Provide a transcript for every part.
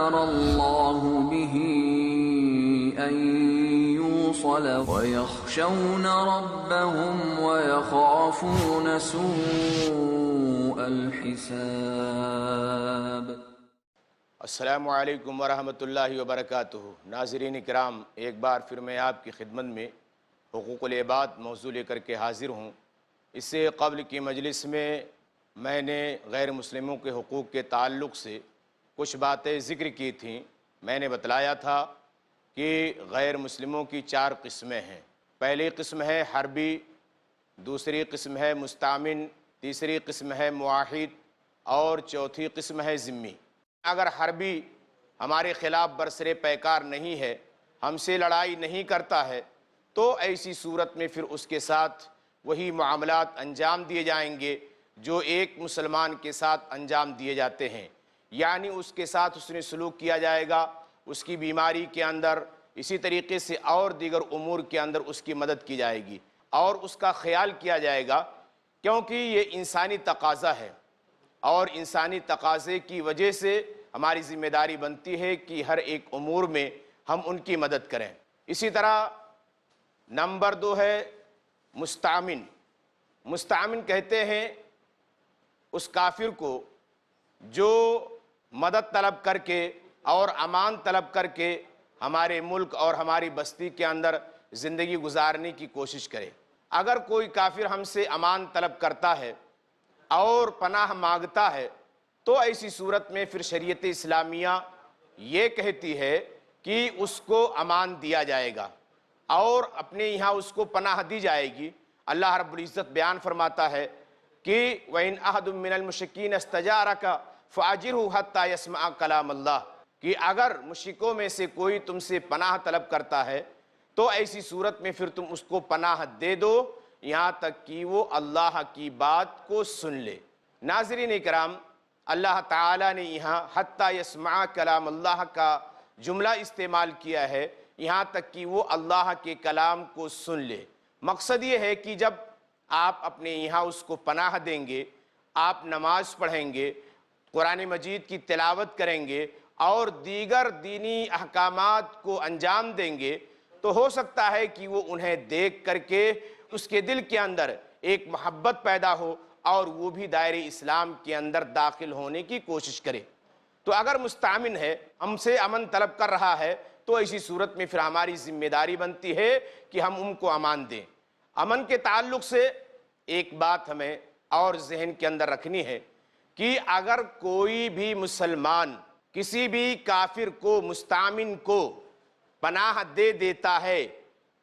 أمر الله به أن يوصل ويخشون ربهم ويخافون سوء الحساب۔ السلام علیکم ورحمۃ اللہ وبرکاتہ۔ ناظرین کرام، ایک بار پھر میں آپ کی خدمت میں حقوق العباد موضوع لے کر کے حاضر ہوں۔ اس سے قبل کی مجلس میں نے غیر مسلموں کے حقوق کے تعلق سے کچھ باتیں ذکر کی تھیں۔ میں نے بتلایا تھا کہ غیر مسلموں کی 4 قسمیں ہیں۔ پہلی قسم ہے حربی، دوسری قسم ہے مستامن، تیسری قسم ہے معاہد اور چوتھی قسم ہے ذمی۔ اگر حربی ہمارے خلاف برسر پیکار نہیں ہے، ہم سے لڑائی نہیں کرتا ہے، تو ایسی صورت میں پھر اس کے ساتھ وہی معاملات انجام دیے جائیں گے جو ایک مسلمان کے ساتھ انجام دیے جاتے ہیں، یعنی اس کے ساتھ حسن سلوک کیا جائے گا، اس کی بیماری کے اندر، اسی طریقے سے اور دیگر امور کے اندر اس کی مدد کی جائے گی اور اس کا خیال کیا جائے گا، کیونکہ یہ انسانی تقاضا ہے اور انسانی تقاضے کی وجہ سے ہماری ذمہ داری بنتی ہے کہ ہر ایک امور میں ہم ان کی مدد کریں۔ اسی طرح نمبر 2 ہے مستعمن۔ مستعمن کہتے ہیں اس کافر کو جو مدد طلب کر کے اور امان طلب کر کے ہمارے ملک اور ہماری بستی کے اندر زندگی گزارنے کی کوشش کرے۔ اگر کوئی کافر ہم سے امان طلب کرتا ہے اور پناہ مانگتا ہے تو ایسی صورت میں پھر شریعت اسلامیہ یہ کہتی ہے کہ اس کو امان دیا جائے گا اور اپنے یہاں اس کو پناہ دی جائے گی۔ اللہ رب العزت بیان فرماتا ہے کہ وَإِنْ أَحَدٌ مِّنَ الْمُشْرِكِينَ اسْتَجَارَكَ فَأَجِرْهُ حَتَّى يَسْمَعَ كَلَامَ اللَّهِ، کہ اگر مشرکوں میں سے کوئی تم سے پناہ طلب کرتا ہے تو ایسی صورت میں پھر تم اس کو پناہ دے دو یہاں تک کہ وہ اللہ کی بات کو سن لے۔ ناظرین اکرام، اللہ تعالیٰ نے یہاں حتیٰ یسمع کلام اللہ کا جملہ استعمال کیا ہے، یہاں تک کہ وہ اللہ کے کلام کو سن لے۔ مقصد یہ ہے کہ جب آپ اپنے یہاں اس کو پناہ دیں گے، آپ نماز پڑھیں گے، قرآن مجید کی تلاوت کریں گے اور دیگر دینی احکامات کو انجام دیں گے، تو ہو سکتا ہے کہ وہ انہیں دیکھ کر کے اس کے دل کے اندر ایک محبت پیدا ہو اور وہ بھی دائرہ اسلام کے اندر داخل ہونے کی کوشش کرے۔ تو اگر مستعمن ہے، ہم سے امن طلب کر رہا ہے، تو ایسی صورت میں پھر ہماری ذمہ داری بنتی ہے کہ ہم ان کو امان دیں۔ امن کے تعلق سے ایک بات ہمیں اور ذہن کے اندر رکھنی ہے کہ اگر کوئی بھی مسلمان کسی بھی کافر کو، مستعمن کو پناہ دے دیتا ہے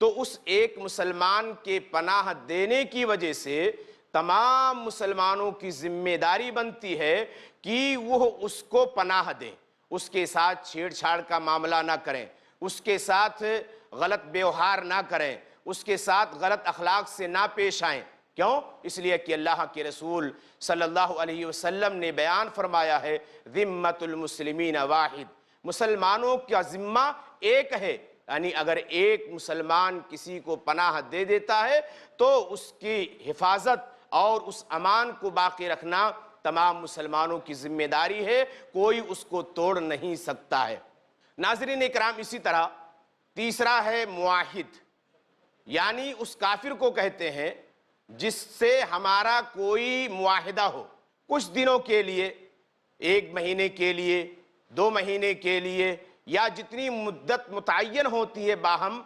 تو اس ایک مسلمان کے پناہ دینے کی وجہ سے تمام مسلمانوں کی ذمہ داری بنتی ہے کہ وہ اس کو پناہ دیں، اس کے ساتھ چھیڑ چھاڑ کا معاملہ نہ کریں، اس کے ساتھ غلط بیوہار نہ کریں، اس کے ساتھ غلط اخلاق سے نہ پیش آئیں۔ کیوں؟ اس لیے کہ اللہ کے رسول صلی اللہ علیہ وسلم نے بیان فرمایا ہے ذمۃ المسلمین واحد، مسلمانوں کا ذمہ ایک ہے، یعنی اگر ایک مسلمان کسی کو پناہ دے دیتا ہے تو اس کی حفاظت اور اس امان کو باقی رکھنا تمام مسلمانوں کی ذمہ داری ہے، کوئی اس کو توڑ نہیں سکتا ہے۔ ناظرین اکرام، اسی طرح تیسرا ہے معاہد، یعنی اس کافر کو کہتے ہیں جس سے ہمارا کوئی معاہدہ ہو، کچھ دنوں کے لیے، 1 مہینے کے لیے، 2 مہینے کے لیے، یا جتنی مدت متعین ہوتی ہے باہم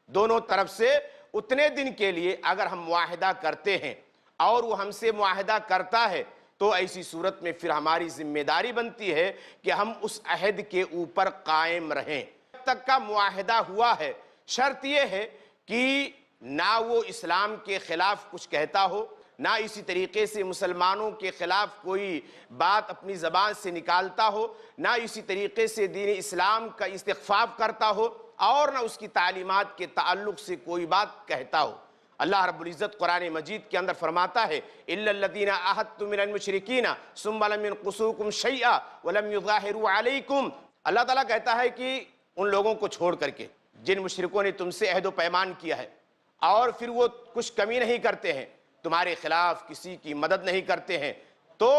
دونوں طرف سے، اتنے دن کے لیے اگر ہم معاہدہ کرتے ہیں اور وہ ہم سے معاہدہ کرتا ہے تو ایسی صورت میں پھر ہماری ذمہ داری بنتی ہے کہ ہم اس عہد کے اوپر قائم رہیں۔ جب تک کا معاہدہ ہوا ہے، شرط یہ ہے کہ نہ وہ اسلام کے خلاف کچھ کہتا ہو، نہ اسی طریقے سے مسلمانوں کے خلاف کوئی بات اپنی زبان سے نکالتا ہو، نہ اسی طریقے سے دین اسلام کا استخفاف کرتا ہو، اور نہ اس کی تعلیمات کے تعلق سے کوئی بات کہتا ہو۔ اللہ رب العزت قرآن مجید کے اندر فرماتا ہے إِلَّا الَّذِينَ عَاهَدتُّم مِّنَ الْمُشْرِكِينَ ثُمَّ لَمْ يَنقُصُوكُمْ شَيْئًا وَلَمْ يُظَاهِرُوا عَلَيْكُمْ۔ اللہ تعالیٰ کہتا ہے کہ ان لوگوں کو چھوڑ کر کے جن مشرکوں نے تم سے عہد و پیمان کیا ہے اور پھر وہ کچھ کمی نہیں کرتے ہیں، تمہارے خلاف کسی کی مدد نہیں کرتے ہیں، تو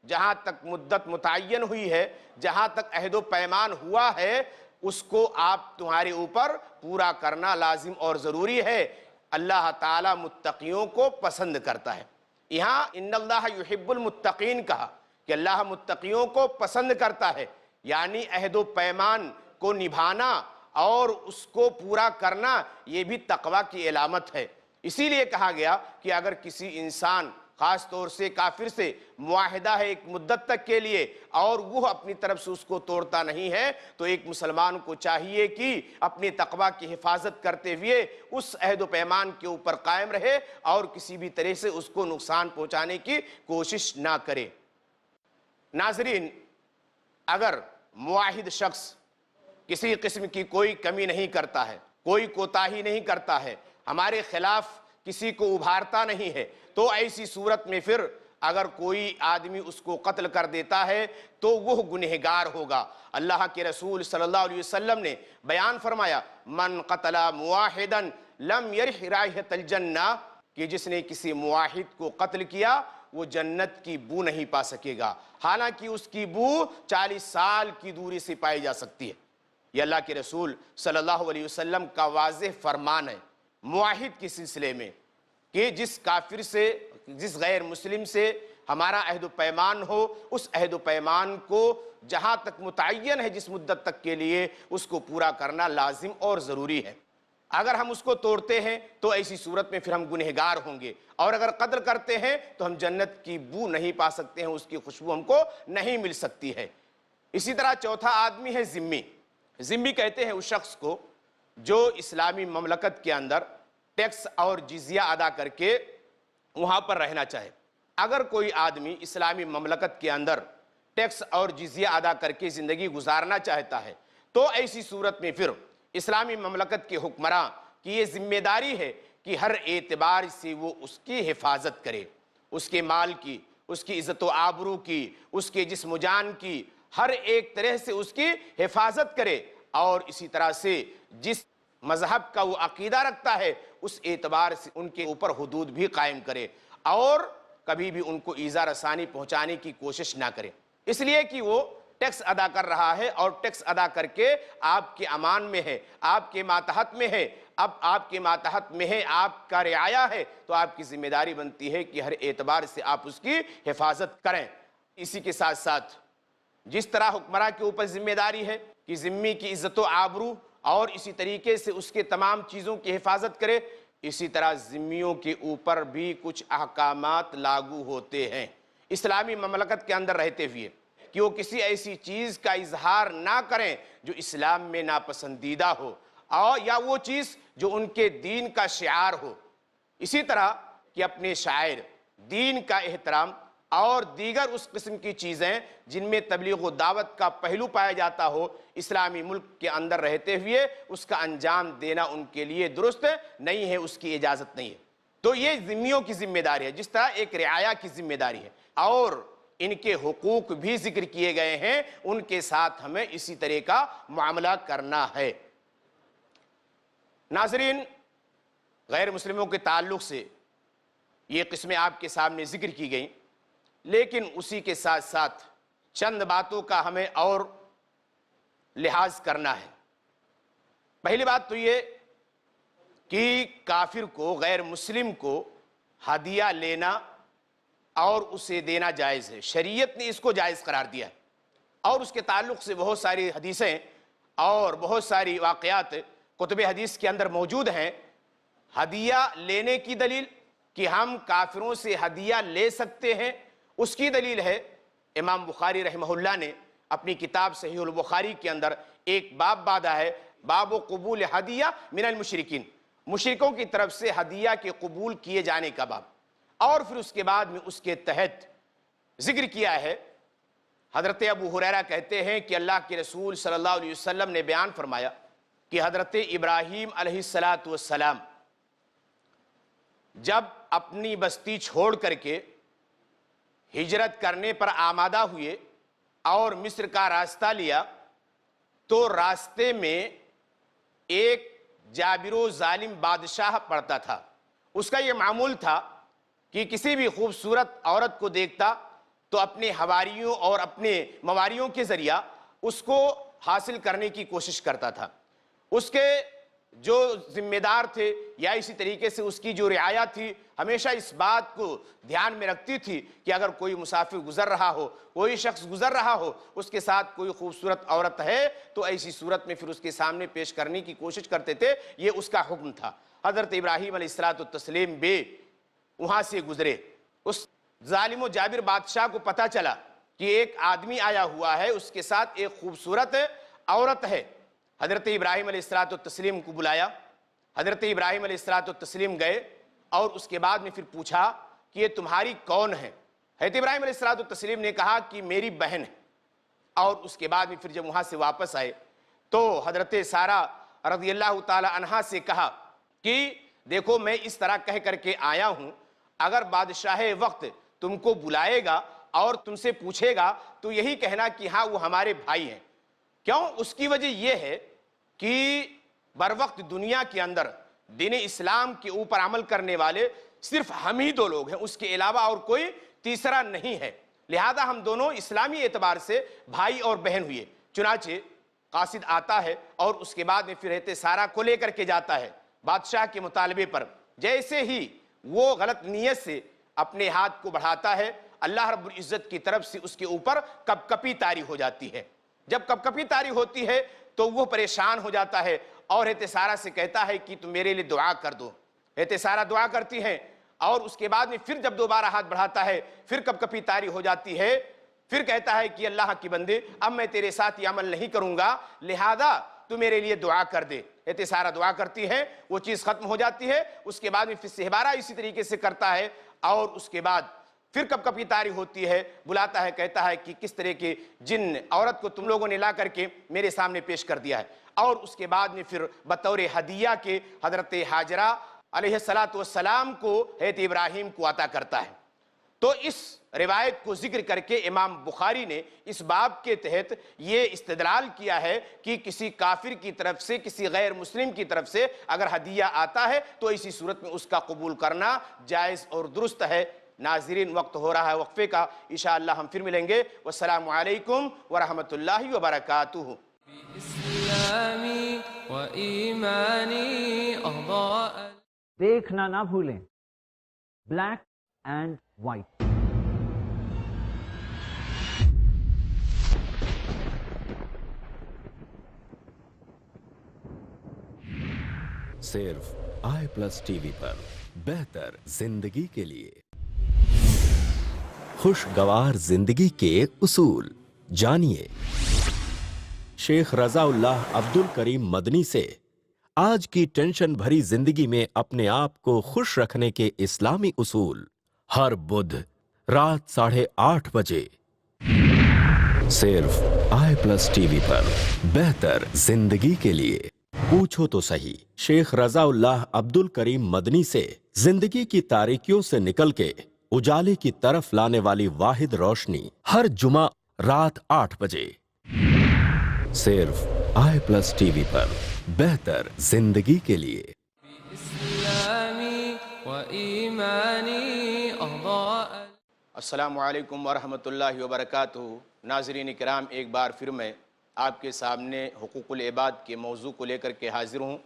جہاں تک مدت متعین ہوئی ہے، جہاں تک عہد و پیمان ہوا ہے، اس کو آپ تمہارے اوپر پورا کرنا لازم اور ضروری ہے۔ اللہ تعالیٰ متقیوں کو پسند کرتا ہے۔ یہاں ان اللہ یحب المتقین کہا کہ اللہ متقیوں کو پسند کرتا ہے، یعنی عہد و پیمان کو نبھانا اور اس کو پورا کرنا یہ بھی تقوی کی علامت ہے۔ اسی لیے کہا گیا کہ اگر کسی انسان خاص طور سے کافر سے معاہدہ ہے ایک مدت تک کے لیے اور وہ اپنی طرف سے اس کو توڑتا نہیں ہے، تو ایک مسلمان کو چاہیے کہ اپنی تقوی کی حفاظت کرتے ہوئے اس عہد و پیمان کے اوپر قائم رہے اور کسی بھی طرح سے اس کو نقصان پہنچانے کی کوشش نہ کرے۔ ناظرین، اگر معاہد شخص کسی قسم کی کوئی کمی نہیں کرتا ہے، کوئی کوتاہی نہیں کرتا ہے، ہمارے خلاف کسی کو ابھارتا نہیں ہے، تو ایسی صورت میں پھر اگر کوئی آدمی اس کو قتل کر دیتا ہے تو وہ گنہگار ہوگا۔ اللہ کے رسول صلی اللہ علیہ وسلم نے بیان فرمایا، من قتل معاہدا لم یرح رائحۃ الجنہ، کہ جس نے کسی معاہد کو قتل کیا وہ جنت کی بو نہیں پا سکے گا، حالانکہ اس کی بو 40 سال کی دوری سے پائی جا سکتی ہے۔ یہ اللہ کے رسول صلی اللہ علیہ وسلم کا واضح فرمان ہے معاہد کے سلسلے میں، کہ جس کافر سے، جس غیر مسلم سے ہمارا عہد و پیمان ہو، اس عہد و پیمان کو جہاں تک متعین ہے جس مدت تک کے لیے، اس کو پورا کرنا لازم اور ضروری ہے۔ اگر ہم اس کو توڑتے ہیں تو ایسی صورت میں پھر ہم گنہگار ہوں گے، اور اگر قتل کرتے ہیں تو ہم جنت کی بو نہیں پا سکتے ہیں، اس کی خوشبو ہم کو نہیں مل سکتی ہے۔ اسی طرح چوتھا آدمی ہے ذمی۔ ذمی کہتے ہیں اس شخص کو جو اسلامی مملکت کے اندر ٹیکس اور جزیہ ادا کر کے وہاں پر رہنا چاہے۔ اگر کوئی آدمی اسلامی مملکت کے اندر ٹیکس اور جزیہ ادا کر کے زندگی گزارنا چاہتا ہے تو ایسی صورت میں پھر اسلامی مملکت کے حکمراں کی یہ ذمہ داری ہے کہ ہر اعتبار سے وہ اس کی حفاظت کرے، اس کے مال کی، اس کی عزت و آبرو کی، اس کے جسم و جان کی، ہر ایک طرح سے اس کی حفاظت کرے، اور اسی طرح سے جس مذہب کا وہ عقیدہ رکھتا ہے اس اعتبار سے ان کے اوپر حدود بھی قائم کرے اور کبھی بھی ان کو ایذا رسانی پہنچانے کی کوشش نہ کرے، اس لیے کہ وہ ٹیکس ادا کر رہا ہے اور ٹیکس ادا کر کے آپ کے امان میں ہے، آپ کے ماتحت میں ہے۔ اب آپ کے ماتحت میں ہے، آپ کا رعایا ہے، تو آپ کی ذمہ داری بنتی ہے کہ ہر اعتبار سے آپ اس کی حفاظت کریں۔ اسی کے ساتھ ساتھ جس طرح حکمراں کے اوپر ذمہ داری ہے کہ ذمی کی عزت و آبرو اور اسی طریقے سے اس کے تمام چیزوں کی حفاظت کرے، اسی طرح ذمیوں کے اوپر بھی کچھ احکامات لاگو ہوتے ہیں اسلامی مملکت کے اندر رہتے ہوئے، کہ وہ کسی ایسی چیز کا اظہار نہ کریں جو اسلام میں ناپسندیدہ ہو، اور یا وہ چیز جو ان کے دین کا شعار ہو۔ اسی طرح کہ اپنے شاعر، دین کا احترام اور دیگر اس قسم کی چیزیں جن میں تبلیغ و دعوت کا پہلو پایا جاتا ہو، اسلامی ملک کے اندر رہتے ہوئے اس کا انجام دینا ان کے لیے درست نہیں ہے، اس کی اجازت نہیں ہے۔ تو یہ ذمیوں کی ذمہ داری ہے، جس طرح ایک رعایا کی ذمہ داری ہے، اور ان کے حقوق بھی ذکر کیے گئے ہیں، ان کے ساتھ ہمیں اسی طرح کا معاملہ کرنا ہے۔ ناظرین، غیر مسلموں کے تعلق سے یہ قسمیں آپ کے سامنے ذکر کی گئیں، لیکن اسی کے ساتھ ساتھ چند باتوں کا ہمیں اور لحاظ کرنا ہے۔ پہلی بات تو یہ کہ کافر کو، غیر مسلم کو ہدیہ لینا اور اسے دینا جائز ہے، شریعت نے اس کو جائز قرار دیا ہے، اور اس کے تعلق سے بہت ساری حدیثیں اور بہت ساری واقعات کتب حدیث کے اندر موجود ہیں۔ ہدیہ لینے کی دلیل کہ ہم کافروں سے ہدیہ لے سکتے ہیں، اس کی دلیل ہے امام بخاری رحمہ اللہ نے اپنی کتاب صحیح البخاری کے اندر ایک باب باندھا ہے، باب قبول ہدیہ من المشرکین، مشرکوں کی طرف سے ہدیہ کے قبول کیے جانے کا باب، اور پھر اس کے بعد میں اس کے تحت ذکر کیا ہے۔ حضرت ابو ہریرہ کہتے ہیں کہ اللہ کے رسول صلی اللہ علیہ وسلم نے بیان فرمایا کہ حضرت ابراہیم علیہ السلام جب اپنی بستی چھوڑ کر کے ہجرت کرنے پر آمادہ ہوئے اور مصر کا راستہ لیا، تو راستے میں ایک جابر و ظالم بادشاہ پڑتا تھا۔ اس کا یہ معمول تھا کہ کسی بھی خوبصورت عورت کو دیکھتا تو اپنے حواریوں اور اپنے مواریوں کے ذریعہ اس کو حاصل کرنے کی کوشش کرتا تھا. اس کے جو ذمہ دار تھے یا اسی طریقے سے اس کی جو رعایا تھی ہمیشہ اس بات کو دھیان میں رکھتی تھی کہ اگر کوئی مسافر گزر رہا ہو، کوئی شخص گزر رہا ہو، اس کے ساتھ کوئی خوبصورت عورت ہے تو ایسی صورت میں پھر اس کے سامنے پیش کرنے کی کوشش کرتے تھے. یہ اس کا حکم تھا. حضرت ابراہیم علیہ السلام بھی وہاں سے گزرے. اس ظالم و جابر بادشاہ کو پتہ چلا کہ ایک آدمی آیا ہوا ہے، اس کے ساتھ ایک خوبصورت عورت ہے. حضرت ابراہیم علیہ السلام کو بلایا. حضرت ابراہیم علیہ السلام گئے اور اس کے بعد میں پھر پوچھا کہ یہ تمہاری کون ہے؟ حضرت ابراہیم علیہ السلام نے کہا کہ میری بہن ہے. اور اس کے بعد میں پھر جب وہاں سے واپس آئے تو حضرت سارہ رضی اللہ تعالی عنہا سے کہا کہ دیکھو میں اس طرح کہہ کر کے آیا ہوں، اگر بادشاہ وقت تم کو بلائے گا اور تم سے پوچھے گا تو یہی کہنا کہ ہاں وہ ہمارے بھائی ہیں. کیوں؟ اس کی وجہ یہ ہے کہ بر وقت دنیا کے اندر دین اسلام کے اوپر عمل کرنے والے صرف ہم ہی دو لوگ ہیں، اس کے علاوہ اور کوئی تیسرا نہیں ہے. لہذا ہم دونوں اسلامی اعتبار سے بھائی اور بہن ہوئے. چنانچہ قاصد آتا ہے اور اس کے بعد میں پھر حضرت سارہ کو لے کر کے جاتا ہے بادشاہ کے مطالبے پر. جیسے ہی وہ غلط نیت سے اپنے ہاتھ کو بڑھاتا ہے، اللہ رب العزت کی طرف سے اس کے اوپر کپکپی طاری ہو جاتی ہے. جب کپکپی طاری ہوتی ہے تو وہ پریشان ہو جاتا ہے اور حضرت سارہ سے کہتا ہے کہ تم میرے لیے دعا کر دو. حضرت سارہ دعا کرتی ہیں اور اس کے بعد میں پھر جب دوبارہ ہاتھ بڑھاتا ہے پھر کپکپی طاری ہو جاتی ہے. پھر کہتا ہے کہ اللہ کی بندے اب میں تیرے ساتھ یہ عمل نہیں کروں گا، لہذا تو میرے لیے دعا کر دے. حضرت سارہ دعا کرتی ہے، وہ چیز ختم ہو جاتی ہے. اس کے بعد میں پھر سہبارہ اسی طریقے سے کرتا ہے اور اس کے بعد پھر کپکپی طاری ہوتی ہے. بلاتا ہے، کہتا ہے کہ کس طرح کے جن عورت کو تم لوگوں نے لا کر کے میرے سامنے پیش کر دیا ہے. اور اس کے بعد میں پھر بطور ہدیہ کے حضرت حاجرہ علیہ السلام کو حضرت ابراہیم کو عطا کرتا ہے. تو اس روایت کو ذکر کر کے امام بخاری نے اس باب کے تحت یہ استدلال کیا ہے کہ کسی کافر کی طرف سے، کسی غیر مسلم کی طرف سے اگر ہدیہ آتا ہے تو اسی صورت میں اس کا قبول کرنا جائز اور درست ہے. ناظرین، وقت ہو رہا ہے وقفے کا، انشاءاللہ ہم پھر ملیں گے. والسلام علیکم ورحمۃ اللہ وبرکاتہ. اسلامی و ایمانی اضاء. دیکھنا نہ بھولیں بلیک اینڈ وائٹ. صرف آئی پلس ٹی وی پر بہتر زندگی کے لیے خوشگوار زندگی کے اصول جانیے شیخ رضا اللہ عبد الکریم مدنی سے. آج کی ٹینشن بھری زندگی میں اپنے آپ کو خوش رکھنے کے اسلامی اصول، ہر بدھ رات 8:30 بجے صرف آئی پلس ٹی وی پر بہتر زندگی کے لیے. پوچھو تو صحیح، شیخ رضا اللہ عبد الکریم مدنی سے زندگی کی تاریکیوں سے نکل کے اجالے کی طرف لانے والی واحد روشنی، ہر جمعہ رات 8 بجے صرف آئی پلس ٹی وی پر بہتر زندگی کے لیے. اسلامی و ایمانی اضاء. السلام علیکم ورحمۃ اللہ وبرکاتہ. ناظرین کرام، ایک بار پھر میں آپ کے سامنے حقوق العباد کے موضوع کو لے کر کے حاضر ہوں.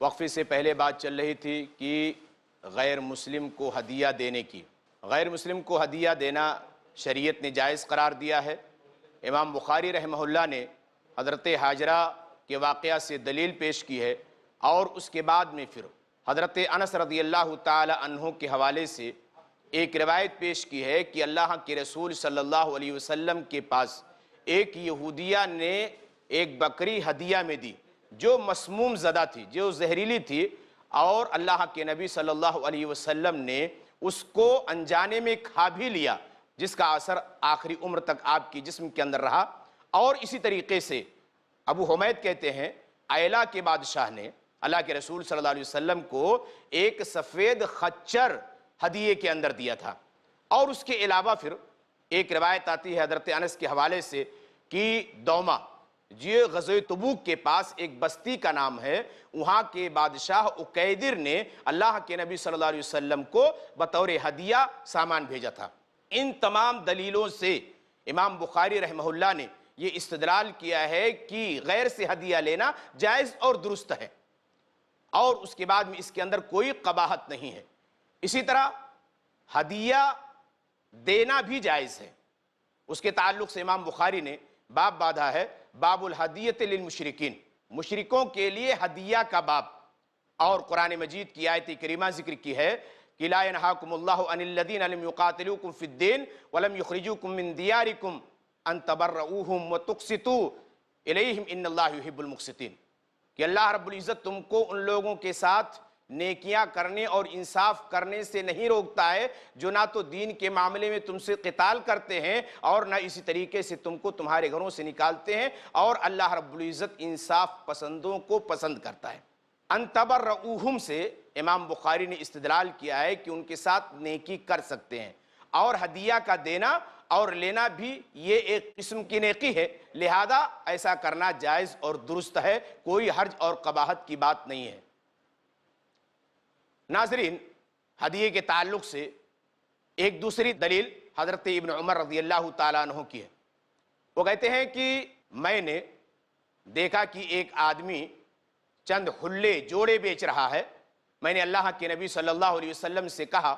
وقفے سے پہلے بات چل رہی تھی کہ غیر مسلم کو ہدیہ دینے کی. غیر مسلم کو ہدیہ دینا شریعت نے جائز قرار دیا ہے. امام بخاری رحمہ اللہ نے حضرت حاجرہ کے واقعہ سے دلیل پیش کی ہے اور اس کے بعد میں پھر حضرت انس رضی اللہ تعالی عنہ کے حوالے سے ایک روایت پیش کی ہے کہ اللہ کے رسول صلی اللہ علیہ وسلم کے پاس ایک یہودیہ نے ایک بکری ہدیہ میں دی جو مسموم زدہ تھی، جو زہریلی تھی، اور اللہ کے نبی صلی اللہ علیہ وسلم نے اس کو انجانے میں کھا بھی لیا، جس کا اثر آخری عمر تک آپ کی جسم کے اندر رہا. اور اسی طریقے سے ابو حمید کہتے ہیں ایلا کے بادشاہ نے اللہ کے رسول صلی اللہ علیہ وسلم کو ایک سفید خچر ہدیے کے اندر دیا تھا. اور اس کے علاوہ پھر ایک روایت آتی ہے حضرت انس کے حوالے سے کہ دوما، یہ غزوہ تبوک کے پاس ایک بستی کا نام ہے، وہاں کے بادشاہ اکیدر نے اللہ کے نبی صلی اللہ علیہ وسلم کو بطور ہدیہ سامان بھیجا تھا. ان تمام دلیلوں سے امام بخاری رحمہ اللہ نے یہ استدلال کیا ہے کہ غیر سے ہدیہ لینا جائز اور درست ہے، اور اس کے بعد میں اس کے اندر کوئی قباحت نہیں ہے۔ اسی طرح ہدیہ دینا بھی جائز ہے، اس کے تعلق سے امام بخاری نے باب باندھا ہے، باب الہدیۃ للمشرکین، مشرکوں کے لیے ہدیہ کا باب، اور قرآن مجید کی آیت کریمہ ذکر کی ہے کہ لا ینہاکم اللہ عن الذین لم یقاتلوکم فی الدین ولم یخرجوکم من دیارکم ان تبرؤوہم وتقسطوا الیہم ان اللہ یحب المقسطین، کہ اللہ رب العزت تم کو ان لوگوں کے ساتھ نیکیاں کرنے اور انصاف کرنے سے نہیں روکتا ہے جو نہ تو دین کے معاملے میں تم سے قتال کرتے ہیں اور نہ اسی طریقے سے تم کو تمہارے گھروں سے نکالتے ہیں، اور اللہ رب العزت انصاف پسندوں کو پسند کرتا ہے۔ ان تبرؤوہم سے امام بخاری نے استدلال کیا ہے کہ ان کے ساتھ نیکی کر سکتے ہیں، اور ہدیہ کا دینا اور لینا بھی یہ ایک قسم کی نیکی ہے، لہذا ایسا کرنا جائز اور درست ہے، کوئی حرج اور قباحت کی بات نہیں ہے۔ ناظرین، ہدیے کے تعلق سے ایک دوسری دلیل حضرت ابن عمر رضی اللہ تعالیٰ عنہ کی ہے۔ وہ کہتے ہیں کہ میں نے دیکھا کہ ایک آدمی چند حلے جوڑے بیچ رہا ہے، میں نے اللہ کے نبی صلی اللہ علیہ وسلم سے کہا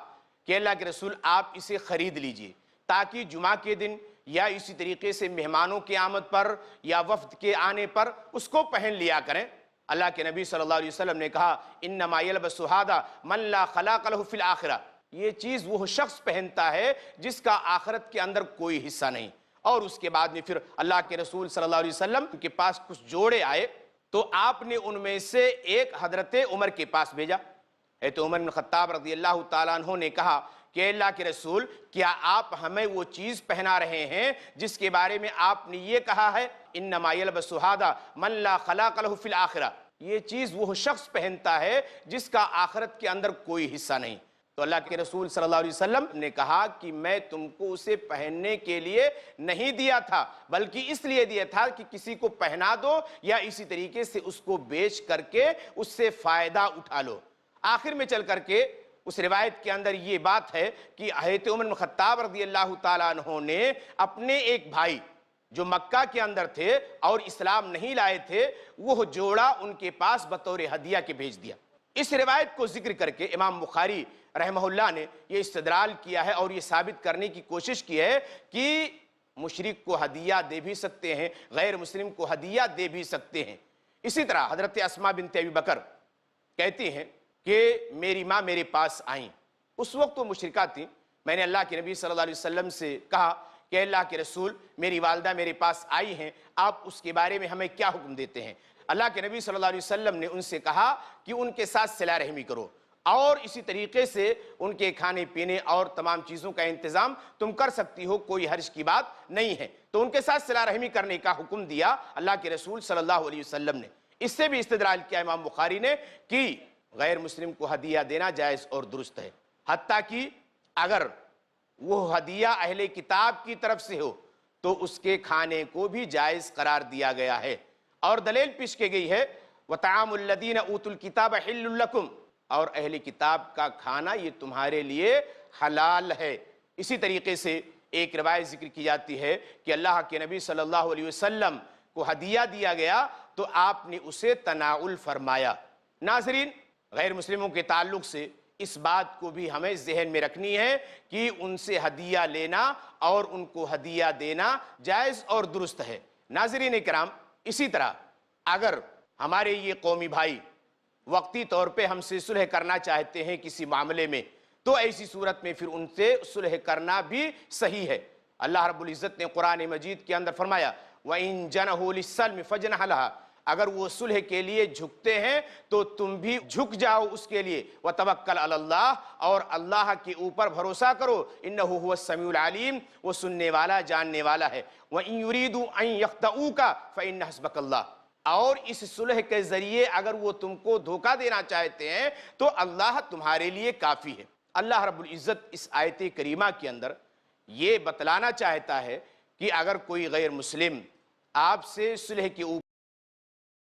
کہ اللہ کے رسول آپ اسے خرید لیجئے تاکہ جمعہ کے دن یا اسی طریقے سے مہمانوں کی آمد پر یا وفد کے آنے پر اس کو پہن لیا کریں۔ اللہ کے نبی صلی اللہ علیہ وسلم نے کہا انما یلبس ھذا من لا خلاق له فی الآخرہ، یہ چیز وہ شخص پہنتا ہے جس کا آخرت کے اندر کوئی حصہ نہیں۔ اور اس کے بعد میں پھر اللہ کے رسول صلی اللہ علیہ وسلم کے پاس کچھ جوڑے آئے تو آپ نے ان میں سے ایک حضرت عمر کے پاس بھیجا۔ حضرت عمر بن خطاب رضی اللہ تعالیٰ عنہ نے کہا کہ اللہ کے رسول کیا آپ ہمیں وہ چیز پہنا رہے ہیں جس کے بارے میں آپ نے یہ کہا ہے انما یلبس ھذا من لا خلاق له فی الآخرہ، یہ چیز وہ شخص پہنتا ہے جس کا آخرت کے اندر کوئی حصہ نہیں۔ تو اللہ کے رسول صلی اللہ علیہ وسلم نے کہا کہ میں تم کو اسے پہننے کے لیے نہیں دیا تھا، بلکہ اس لیے دیا تھا کہ کسی کو پہنا دو یا اسی طریقے سے اس کو بیچ کر کے اس سے فائدہ اٹھا لو۔ آخر میں چل کر کے اس روایت کے اندر یہ بات ہے کہ حضرت عمر بن خطاب رضی اللہ تعالیٰ عنہ نے اپنے ایک بھائی جو مکہ کے اندر تھے اور اسلام نہیں لائے تھے، وہ جوڑا ان کے پاس بطور ہدیہ کے بھیج دیا۔ اس روایت کو ذکر کر کے امام بخاری رحمہ اللہ نے یہ استدلال کیا ہے اور یہ ثابت کرنے کی کوشش کی ہے کہ مشرک کو ہدیہ دے بھی سکتے ہیں، غیر مسلم کو ہدیہ دے بھی سکتے ہیں۔ اسی طرح حضرت اسماء بنت ابی بکر کہتی ہیں کہ میری ماں میرے پاس آئیں، اس وقت وہ مشرکہ تھیں، میں نے اللہ کے نبی صلی اللہ علیہ وسلم سے کہا کہ اللہ کے رسول میری والدہ میرے پاس آئی ہیں، آپ اس کے بارے میں ہمیں کیا حکم دیتے ہیں؟ اللہ کے نبی صلی اللہ علیہ وسلم نے ان سے کہا کہ ان کے ساتھ صلہ رحمی کرو اور اسی طریقے سے ان کے کھانے پینے اور تمام چیزوں کا انتظام تم کر سکتی ہو، کوئی حرج کی بات نہیں ہے۔ تو ان کے ساتھ صلہ رحمی کرنے کا حکم دیا اللہ کے رسول صلی اللہ علیہ وسلم نے۔ اس سے بھی استدلال کیا امام بخاری نے کہ غیر مسلم کو ہدیہ دینا جائز اور درست ہے، حتیٰ کہ اگر وہ ہدیہ اہل کتاب کی طرف سے ہو تو اس کے کھانے کو بھی جائز قرار دیا گیا ہے۔ اور دلیل پیش کی گئی ہے وَطَعَامُ الَّذِينَ أُوتُوا الْكِتَابَ حِلٌّ لَكُمْ، اور اہل کتاب کا کھانا یہ تمہارے لیے حلال ہے۔ اسی طریقے سے ایک روایت ذکر کی جاتی ہے کہ اللہ کے نبی صلی اللہ علیہ وسلم کو ہدیہ دیا گیا تو آپ نے اسے تناول فرمایا۔ ناظرین، غیر مسلموں کے تعلق سے اس بات کو بھی ہمیں ذہن میں رکھنی ہے کہ ان سے ہدیہ لینا اور ان کو ہدیہ دینا جائز اور درست ہے۔ ناظرین کرام، اسی طرح اگر ہمارے یہ قومی بھائی وقتی طور پہ ہم سے صلح کرنا چاہتے ہیں کسی معاملے میں، تو ایسی صورت میں پھر ان سے صلح کرنا بھی صحیح ہے۔ اللہ رب العزت نے قرآن مجید کے اندر فرمایا وَإِن جَنَحُوا لِلسَّلْمِ فَاجْنَحْ لَهَا، اگر وہ صلح کے لیے جھکتے ہیں تو تم بھی جھک جاؤ اس کے لیے، وَتَوَكَّلْ عَلَى اللَّهِ، اور اللہ کے اوپر بھروسہ کرو، إِنَّهُ هُوَ السَّمِيعُ الْعَلِيمُ، وہ سننے والا جاننے والا ہے۔ وَإِن يُرِيدُوا أَن يَخْدَعُوكَ فَإِنَّ حَسْبَكَ اللَّهُ، اور اس صلح کے ذریعے اگر وہ تم کو دھوکہ دینا چاہتے ہیں تو اللہ تمہارے لیے کافی ہے۔ اللہ رب العزت اس آیت کریمہ کے اندر یہ بتلانا چاہتا ہے کہ اگر کوئی غیر مسلم آپ سے صلح کے اوپر